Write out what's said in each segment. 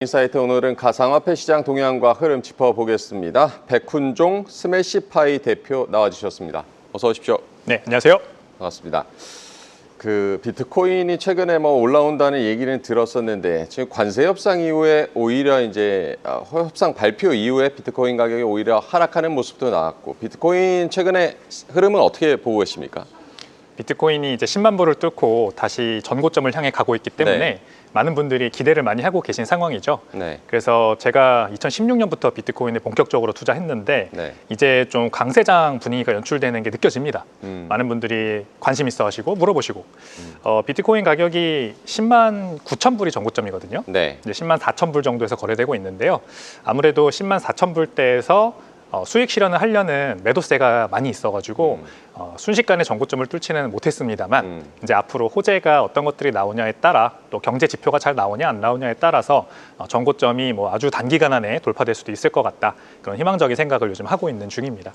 인사이트 오늘은 가상화폐 시장 동향과 흐름 짚어보겠습니다. 백훈종 스매시파이 대표 나와주셨습니다. 어서 오십시오. 네, 안녕하세요. 반갑습니다. 비트코인이 최근에 올라온다는 얘기는 들었었는데 지금 관세 협상 이후에 오히려 이제 협상 발표 이후에 비트코인 가격이 오히려 하락하는 모습도 나왔고 비트코인 최근에 흐름은 어떻게 보고 계십니까? 비트코인이 이제 10만 불을 뚫고 다시 전고점을 향해 가고 있기 때문에 네. 많은 분들이 기대를 많이 하고 계신 상황이죠. 네. 그래서 제가 2016년부터 비트코인에 본격적으로 투자했는데 네. 이제 좀 강세장 분위기가 연출되는 게 느껴집니다. 많은 분들이 관심 있어 하시고 물어보시고 비트코인 가격이 10만 9천 불이 전고점이거든요. 네. 이제 10만 4천 불 정도에서 거래되고 있는데요. 아무래도 10만 4천 불대에서 수익 실현을 하려는 매도세가 많이 있어가지고 순식간에 전고점을 뚫지는 못했습니다만 이제 앞으로 호재가 어떤 것들이 나오냐에 따라 또 경제 지표가 잘 나오냐 안 나오냐에 따라서 전고점이 아주 단기간 안에 돌파될 수도 있을 것 같다, 그런 희망적인 생각을 요즘 하고 있는 중입니다.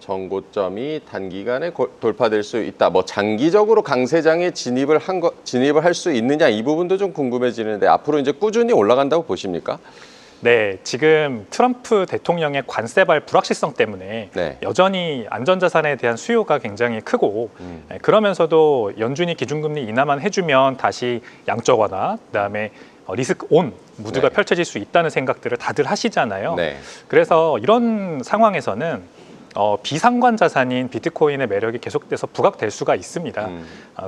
전고점이 단기간에 돌파될 수 있다. 장기적으로 강세장에 진입을 할 수 있느냐, 이 부분도 좀 궁금해지는데 앞으로 이제 꾸준히 올라간다고 보십니까? 네, 지금 트럼프 대통령의 관세발 불확실성 때문에 네. 여전히 안전자산에 대한 수요가 굉장히 크고 그러면서도 연준이 기준금리 인하만 해주면 다시 양적 완화, 그다음에 리스크 온 무드가 네. 펼쳐질 수 있다는 생각들을 다들 하시잖아요. 네. 그래서 이런 상황에서는 비상관 자산인 비트코인의 매력이 계속돼서 부각될 수가 있습니다.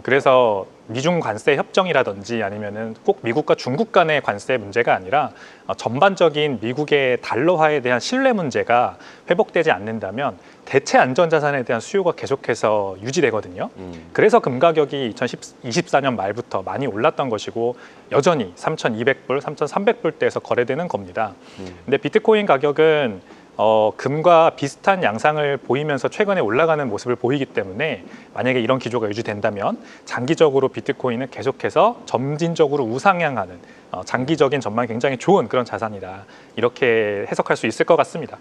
그래서 미중 관세 협정이라든지 아니면은 꼭 미국과 중국 간의 관세 문제가 아니라 전반적인 미국의 달러화에 대한 신뢰 문제가 회복되지 않는다면 대체 안전자산에 대한 수요가 계속해서 유지되거든요. 그래서 금 가격이 2024년 말부터 많이 올랐던 것이고 여전히 3,200불, 3,300불대에서 거래되는 겁니다. 근데 비트코인 가격은 금과 비슷한 양상을 보이면서 최근에 올라가는 모습을 보이기 때문에 만약에 이런 기조가 유지된다면 장기적으로 비트코인은 계속해서 점진적으로 우상향하는 장기적인 전망이 굉장히 좋은 그런 자산이다, 이렇게 해석할 수 있을 것 같습니다.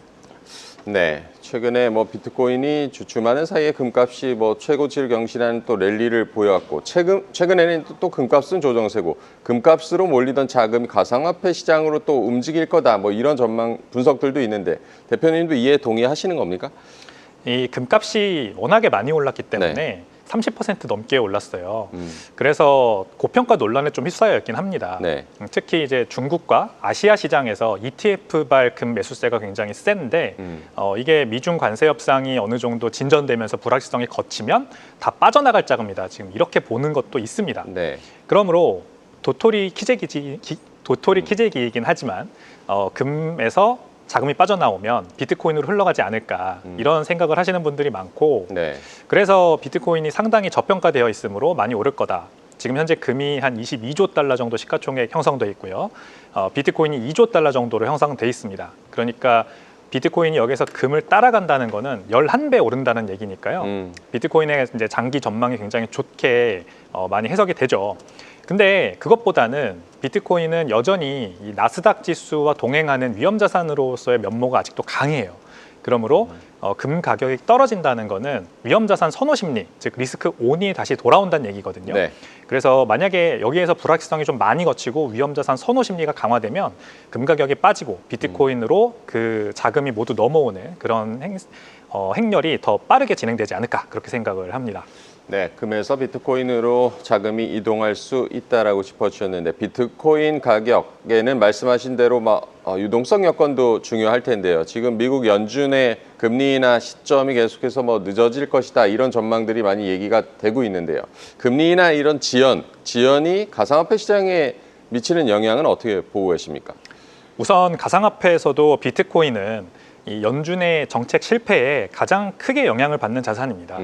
네, 최근에 비트코인이 주춤하는 사이에 금값이 최고치를 경신하는 또 랠리를 보여왔고 최근에는 또 금값은 조정세고 금값으로 몰리던 자금이 가상화폐 시장으로 또 움직일 거다, 이런 전망 분석들도 있는데 대표님도 이에 동의하시는 겁니까? 이 금값이 워낙에 많이 올랐기 때문에 네. 30% 넘게 올랐어요. 그래서 고평가 논란에 좀 휩싸여 있긴 합니다. 네. 특히 이제 중국과 아시아 시장에서 ETF발 금 매수세가 굉장히 센데 이게 미중 관세 협상이 어느 정도 진전되면서 불확실성이 거치면 다 빠져나갈 자금이다, 지금 이렇게 보는 것도 있습니다. 네. 그러므로 도토리 키재기이긴 하지만 금에서 자금이 빠져나오면 비트코인으로 흘러가지 않을까, 이런 생각을 하시는 분들이 많고 네. 그래서 비트코인이 상당히 저평가되어 있으므로 많이 오를 거다. 지금 현재 금이 한 22조 달러 정도 시가총액 형성돼 있고요. 비트코인이 2조 달러 정도로 형성돼 있습니다. 그러니까 비트코인이 여기서 금을 따라간다는 거는 11배 오른다는 얘기니까요. 비트코인의 이제 장기 전망이 굉장히 좋게 많이 해석이 되죠. 근데 그것보다는 비트코인은 여전히 이 나스닥 지수와 동행하는 위험자산으로서의 면모가 아직도 강해요. 그러므로 금 가격이 떨어진다는 거는 위험자산 선호 심리, 즉 리스크 온이 다시 돌아온다는 얘기거든요. 네. 그래서 만약에 여기에서 불확실성이 좀 많이 거치고 위험자산 선호 심리가 강화되면 금 가격이 빠지고 비트코인으로 그 자금이 모두 넘어오는 그런 행렬이 더 빠르게 진행되지 않을까, 그렇게 생각을 합니다. 네, 금에서 비트코인으로 자금이 이동할 수 있다라고 짚어주셨는데 비트코인 가격에는 말씀하신 대로 유동성 여건도 중요할 텐데요. 지금 미국 연준의 금리 인하 시점이 계속해서 늦어질 것이다, 이런 전망들이 많이 얘기가 되고 있는데요. 금리 인하 이런 지연이 가상화폐 시장에 미치는 영향은 어떻게 보고 계십니까? 우선 가상화폐에서도 비트코인은 이 연준의 정책 실패에 가장 크게 영향을 받는 자산입니다.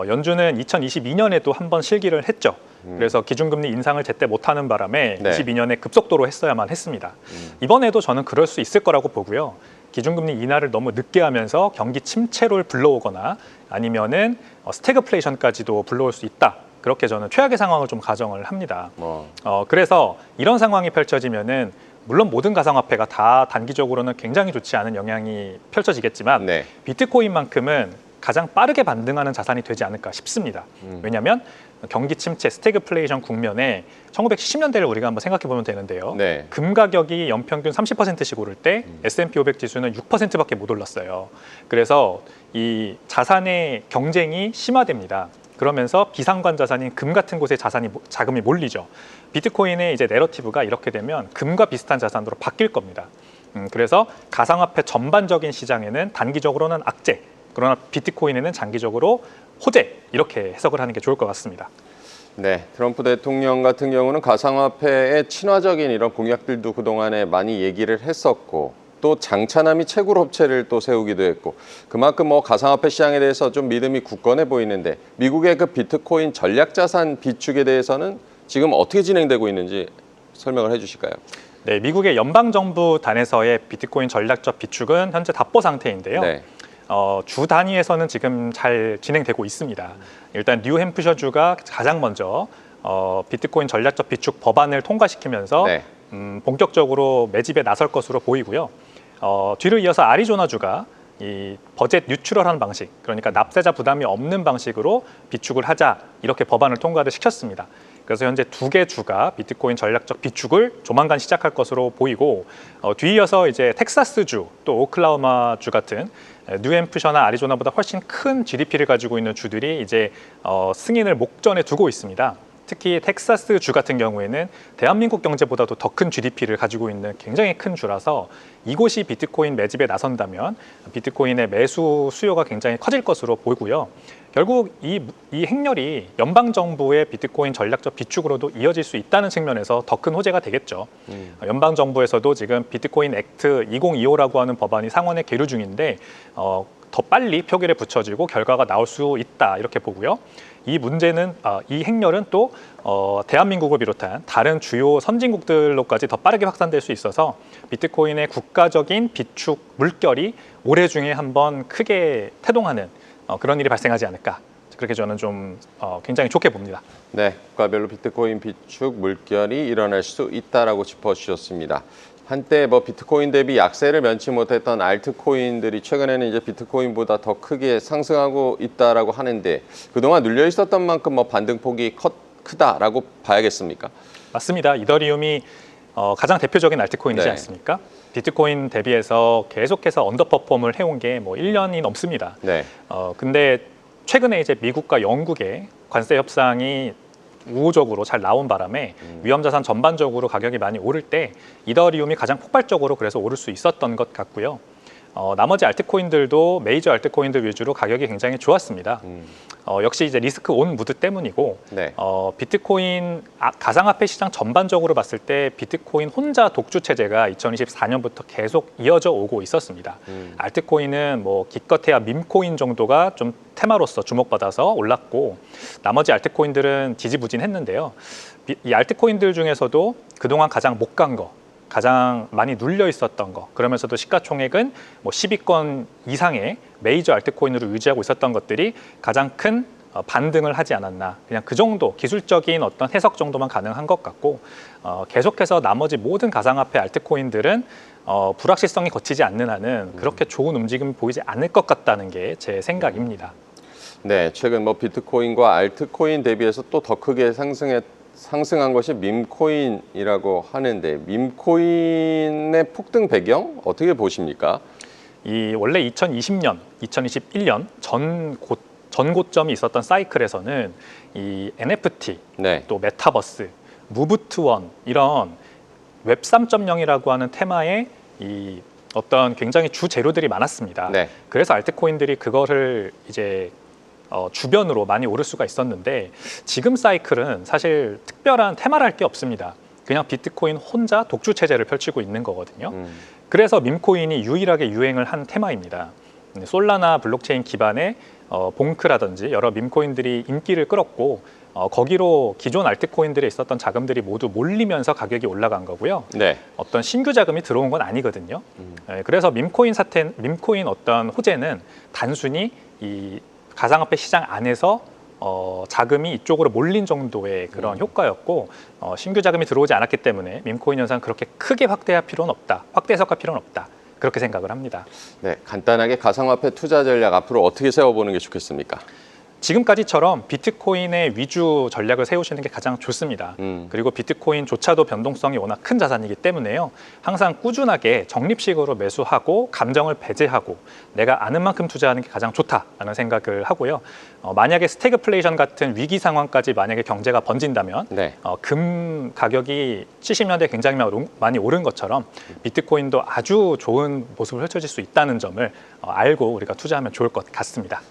연준은 2022년에도 한 번 실기를 했죠. 그래서 기준금리 인상을 제때 못하는 바람에 네. 22년에 급속도로 했어야만 했습니다. 이번에도 저는 그럴 수 있을 거라고 보고요. 기준금리 인하를 너무 늦게 하면서 경기 침체를 불러오거나 아니면은 스태그플레이션까지도 불러올 수 있다, 그렇게 저는 최악의 상황을 좀 가정을 합니다. 그래서 이런 상황이 펼쳐지면은 물론 모든 가상화폐가 다 단기적으로는 굉장히 좋지 않은 영향이 펼쳐지겠지만 네. 비트코인만큼은 가장 빠르게 반등하는 자산이 되지 않을까 싶습니다. 왜냐하면 경기 침체, 스태그플레이션 국면에 1970년대를 우리가 한번 생각해 보면 되는데요. 네. 금 가격이 연평균 30%씩 오를 때 S&P 500 지수는 6%밖에 못 올랐어요. 그래서 이 자산의 경쟁이 심화됩니다. 그러면서 비상관 자산인 금 같은 곳에 자금이 몰리죠. 비트코인의 이제 내러티브가 이렇게 되면 금과 비슷한 자산으로 바뀔 겁니다. 그래서 가상화폐 전반적인 시장에는 단기적으로는 악재, 그러나 비트코인에는 장기적으로 호재, 이렇게 해석을 하는 게 좋을 것 같습니다. 네, 트럼프 대통령 같은 경우는 가상화폐의 친화적인 이런 공약들도 그동안에 많이 얘기를 했었고, 또 장차남이 채굴 업체를 또 세우기도 했고, 그만큼 뭐 가상화폐 시장에 대해서 좀 믿음이 굳건해 보이는데, 미국의 그 비트코인 전략자산 비축에 대해서는 지금 어떻게 진행되고 있는지 설명을 해주실까요? 네, 미국의 연방정부 단에서의 비트코인 전략적 비축은 현재 답보 상태인데요. 네. 주 단위에서는 지금 잘 진행되고 있습니다. 일단 뉴햄프셔주가 가장 먼저 비트코인 전략적 비축 법안을 통과시키면서 네. 본격적으로 매집에 나설 것으로 보이고요. 뒤를 이어서 아리조나주가 이 버젯 뉴트럴한 방식, 그러니까 납세자 부담이 없는 방식으로 비축을 하자, 이렇게 법안을 통과를 시켰습니다. 그래서 현재 두 개 주가 비트코인 전략적 비축을 조만간 시작할 것으로 보이고, 뒤이어서 이제 텍사스주, 또 오클라호마주 같은 뉴햄프셔나 아리조나보다 훨씬 큰 GDP를 가지고 있는 주들이 이제 승인을 목전에 두고 있습니다. 특히 텍사스 주 같은 경우에는 대한민국 경제보다도 더 큰 GDP를 가지고 있는 굉장히 큰 주라서 이곳이 비트코인 매집에 나선다면 비트코인의 매수 수요가 굉장히 커질 것으로 보이고요. 결국 이 행렬이 연방정부의 비트코인 전략적 비축으로도 이어질 수 있다는 측면에서 더 큰 호재가 되겠죠. 연방정부에서도 지금 비트코인 액트 2025라고 하는 법안이 상원에 계류 중인데 더 빨리 표결에 붙여지고 결과가 나올 수 있다, 이렇게 보고요. 이 문제는 이 행렬은 또 대한민국을 비롯한 다른 주요 선진국들로까지 더 빠르게 확산될 수 있어서 비트코인의 국가적인 비축 물결이 올해 중에 한번 크게 태동하는 그런 일이 발생하지 않을까, 그렇게 저는 좀 굉장히 좋게 봅니다. 네, 국가별로 비트코인 비축 물결이 일어날 수 있다라고 짚어주셨습니다. 한때 뭐 비트코인 대비 약세를 면치 못했던 알트코인들이 최근에는 이제 비트코인보다 더 크게 상승하고 있다라고 하는데, 그동안 눌려 있었던 만큼 뭐 반등폭이 크다라고 봐야겠습니까? 맞습니다. 이더리움이 가장 대표적인 알트코인이지 네. 않습니까? 비트코인 대비해서 계속해서 언더퍼폼을 해온 게 뭐 1년이 넘습니다. 네. 근데 최근에 이제 미국과 영국의 관세 협상이 우호적으로 잘 나온 바람에 위험자산 전반적으로 가격이 많이 오를 때 이더리움이 가장 폭발적으로 그래서 오를 수 있었던 것 같고요. 나머지 알트코인들도 메이저 알트코인들 위주로 가격이 굉장히 좋았습니다. 역시 이제 리스크 온 무드 때문이고, 네. 비트코인 가상화폐 시장 전반적으로 봤을 때 비트코인 혼자 독주 체제가 2024년부터 계속 이어져 오고 있었습니다. 알트코인은 뭐 기껏해야 밈코인 정도가 좀 테마로서 주목받아서 올랐고, 나머지 알트코인들은 지지부진했는데요. 이 알트코인들 중에서도 그동안 가장 못 간 거, 가장 많이 눌려 있었던 거, 그러면서도 시가총액은 뭐 10위권 이상의 메이저 알트코인으로 유지하고 있었던 것들이 가장 큰 반등을 하지 않았나, 그냥 그 정도 기술적인 어떤 해석 정도만 가능한 것 같고, 계속해서 나머지 모든 가상화폐 알트코인들은 불확실성이 거치지 않는 한은 그렇게 좋은 움직임이 보이지 않을 것 같다는 게 제 생각입니다. 네, 최근 뭐 비트코인과 알트코인 대비해서 또 더 크게 상승한 것이 밈코인이라고 하는데, 밈코인의 폭등 배경 어떻게 보십니까? 원래 2020년, 2021년 전 고점이 있었던 사이클에서는 이 NFT, 네. 또 메타버스, 무브투원, 이런 웹 3.0이라고 하는 테마에 이 어떤 굉장히 주 재료들이 많았습니다. 네. 그래서 알트코인들이 그거를 이제 주변으로 많이 오를 수가 있었는데, 지금 사이클은 사실 특별한 테마랄 게 없습니다. 그냥 비트코인 혼자 독주 체제를 펼치고 있는 거거든요. 그래서 밈코인이 유일하게 유행을 한 테마입니다. 솔라나 블록체인 기반의 봉크라든지 여러 밈코인들이 인기를 끌었고, 거기로 기존 알트코인들에 있었던 자금들이 모두 몰리면서 가격이 올라간 거고요. 네. 어떤 신규 자금이 들어온 건 아니거든요. 그래서 밈코인 어떤 호재는 단순히 이 가상화폐 시장 안에서 자금이 이쪽으로 몰린 정도의 그런 효과였고, 신규 자금이 들어오지 않았기 때문에 밈코인 현상 그렇게 크게 확대 해석할 필요는 없다, 그렇게 생각을 합니다. 네, 간단하게 가상화폐 투자 전략 앞으로 어떻게 세워보는 게 좋겠습니까? 지금까지처럼 비트코인의 위주 전략을 세우시는 게 가장 좋습니다. 그리고 비트코인조차도 변동성이 워낙 큰 자산이기 때문에요. 항상 꾸준하게 적립식으로 매수하고 감정을 배제하고 내가 아는 만큼 투자하는 게 가장 좋다라는 생각을 하고요. 만약에 스태그플레이션 같은 위기 상황까지 만약에 경제가 번진다면 네. 금 가격이 70년대에 굉장히 많이 오른 것처럼 비트코인도 아주 좋은 모습을 펼쳐질 수 있다는 점을 알고 우리가 투자하면 좋을 것 같습니다.